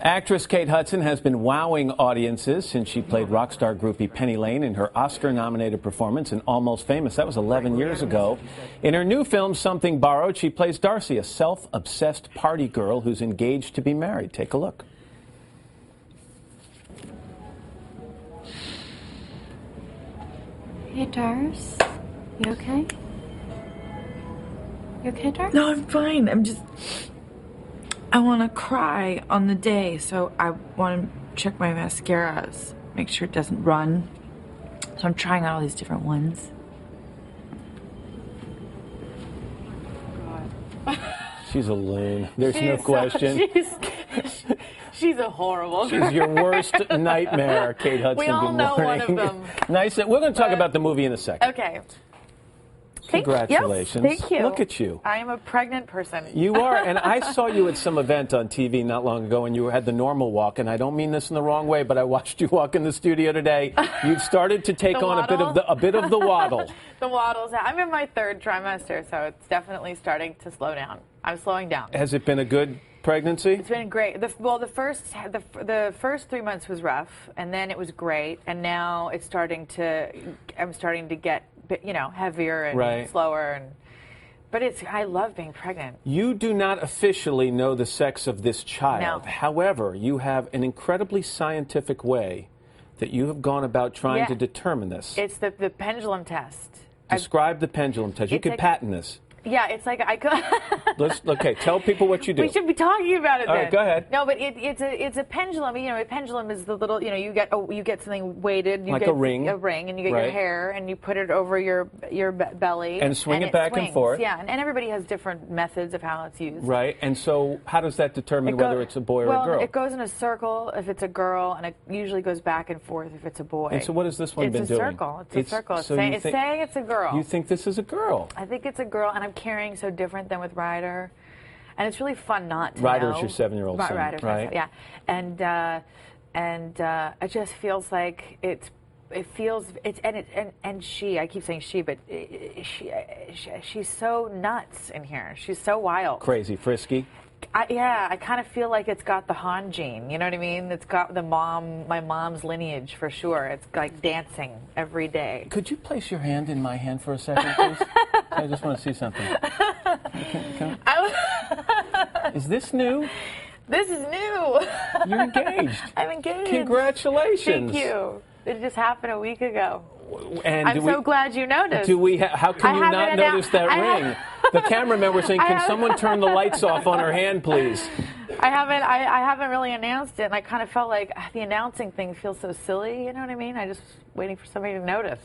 Actress Kate Hudson has been wowing audiences since she played rock star groupie Penny Lane in her Oscar-nominated performance in Almost Famous. That was 11 years ago. In her new film, Something Borrowed, she plays Darcy, a self-obsessed party girl who's engaged to be married. Take a look. Hey, Dars. You okay? You okay, Dars? No, I'm fine. I want to cry on the day, so I want to check my mascaras, make sure it doesn't run. So I'm trying out all these different ones. She's a loon. There's no question. She's a horrible girl. She's your worst nightmare, Kate Hudson. We all know one of them. Nice. We're going to talk about the movie in a second. Okay. Congratulations. Yes, thank you. Look at you. I am a pregnant person. You are. And I saw you at some event on TV not long ago, and you had the normal walk. And I don't mean this in the wrong way, but I watched you walk in the studio today. You've started to take on a bit of the waddle. The waddles. I'm in my third trimester, so it's definitely starting to slow down. I'm slowing down. Has it been a good pregnancy? It's been great. The first 3 months was rough, and then it was great, and now I'm starting to get, heavier and slower, but I love being pregnant. You do not officially know the sex of this child. No. However, you have an incredibly scientific way that you have gone about trying to determine this. It's the pendulum test. Describe the pendulum test. You could patent this. Yeah, it's like I could. Okay, tell people what you do. We should be talking about it. All right, go ahead. No, but it's a pendulum. A pendulum is the little. You get something weighted. You like get a ring. A ring, and you get your hair, and you put it over your belly, and swing it back and forth. Yeah, and everybody has different methods of how it's used. Right, and so how does that determine whether it's a boy or a girl? It goes in a circle if it's a girl, and it usually goes back and forth if it's a boy. And so what has this one been doing? It's a circle. It's a circle. It's saying it's a girl. You think this is a girl? I think it's a girl, and I'm carrying so different than with Ryder, and it's really fun not to Ryder's know. your 7-year-old son, Ryder's right? Yeah, and it just feels like she. I keep saying she, but she's so nuts in here. She's so wild, crazy, frisky. I kind of feel like it's got the Han gene. You know what I mean? It's got my mom's lineage for sure. It's like dancing every day. Could you place your hand in my hand for a second, please? I just want to see something. Is this new? This is new. You're engaged. I'm engaged. Congratulations. Thank you. It just happened a week ago. And I'm so glad you noticed. How can you not notice that ring? The cameraman was saying, "Can someone turn the lights off on her hand, please?" I haven't really announced it, and I kind of felt like the announcing thing feels so silly. You know what I mean? I just waiting for somebody to notice.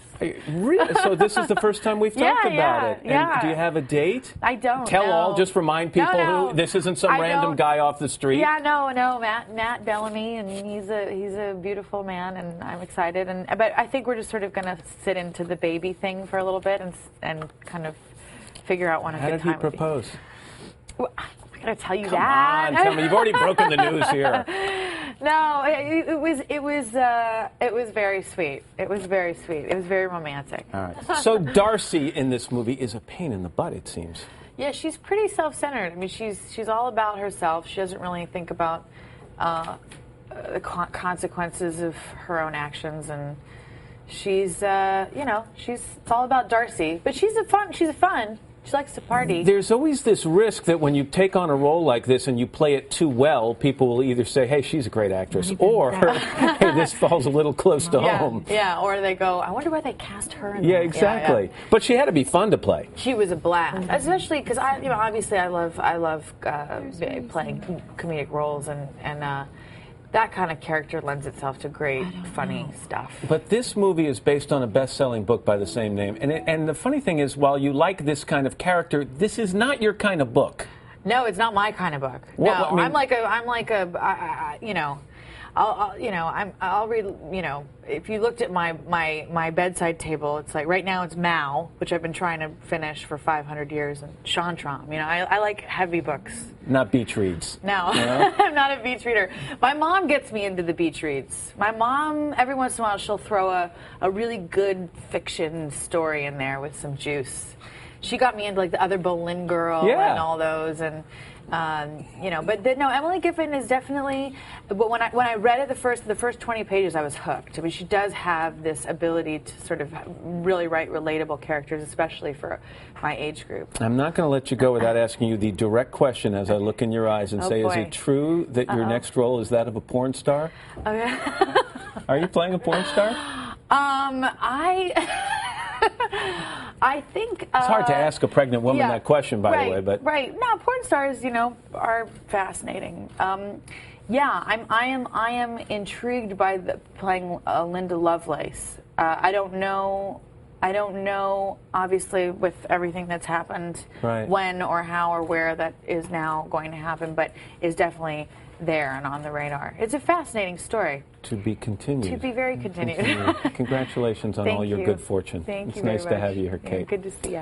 Really? So this is the first time we've talked about it. And do you have a date? I don't. Tell all. Just remind people who this isn't some random guy off the street. Yeah, no. Matt Bellamy, and he's a beautiful man, and I'm excited. But I think we're just sort of going to sit into the baby thing for a little bit and kind of figure out when a good time. How did he propose? Well, I'm not going to tell you Come that. on, tell me. You've already broken the news here. No, it was very sweet. It was very sweet. It was very romantic. All right. So Darcy in this movie is a pain in the butt, it seems. Yeah, she's pretty self-centered. I mean, she's all about herself. She doesn't really think about the consequences of her own actions, and she's it's all about Darcy. But she's fun. She likes to party. There's always this risk that when you take on a role like this and you play it too well, people will either say, "Hey, she's a great actress," or "Hey, this falls a little close to home." Yeah, or they go, "I wonder why they cast her in that." Yeah, exactly. Yeah. But she had to be fun to play. She was a blast, especially because obviously I love playing comedic roles, and that kind of character lends itself to great, funny stuff. But this movie is based on a best-selling book by the same name. And the funny thing is, while you like this kind of character, this is not your kind of book. No, it's not my kind of book. Well, no, I'll read, if you looked at my bedside table, it's like, right now it's Mao, which I've been trying to finish for 500 years, and Shantram. I like heavy books. Not beach reads. No, I'm not a beach reader. My mom gets me into the beach reads. My mom, every once in a while, she'll throw a really good fiction story in there with some juice. She got me into like The Other Boleyn Girl and all those, and You know, but no, Emily Giffin is definitely. But when I read it, the first 20 pages, I was hooked. I mean, she does have this ability to sort of really write relatable characters, especially for my age group. I'm not going to let you go without asking you the direct question as I look in your eyes and say, boy. is it true that your next role is that of a porn star? Okay. Are you playing a porn star? I think it's hard to ask a pregnant woman that question, by the way. But no, porn stars, you know, are fascinating. I am intrigued by playing Linda Lovelace. I don't know, obviously, with everything that's happened, when or how or where that is now going to happen, but is definitely there and on the radar. It's a fascinating story. To be continued. To be very continued. Congratulations on all your good fortune. Thank you It's very nice much. to have you here, Kate. Yeah, good to see you.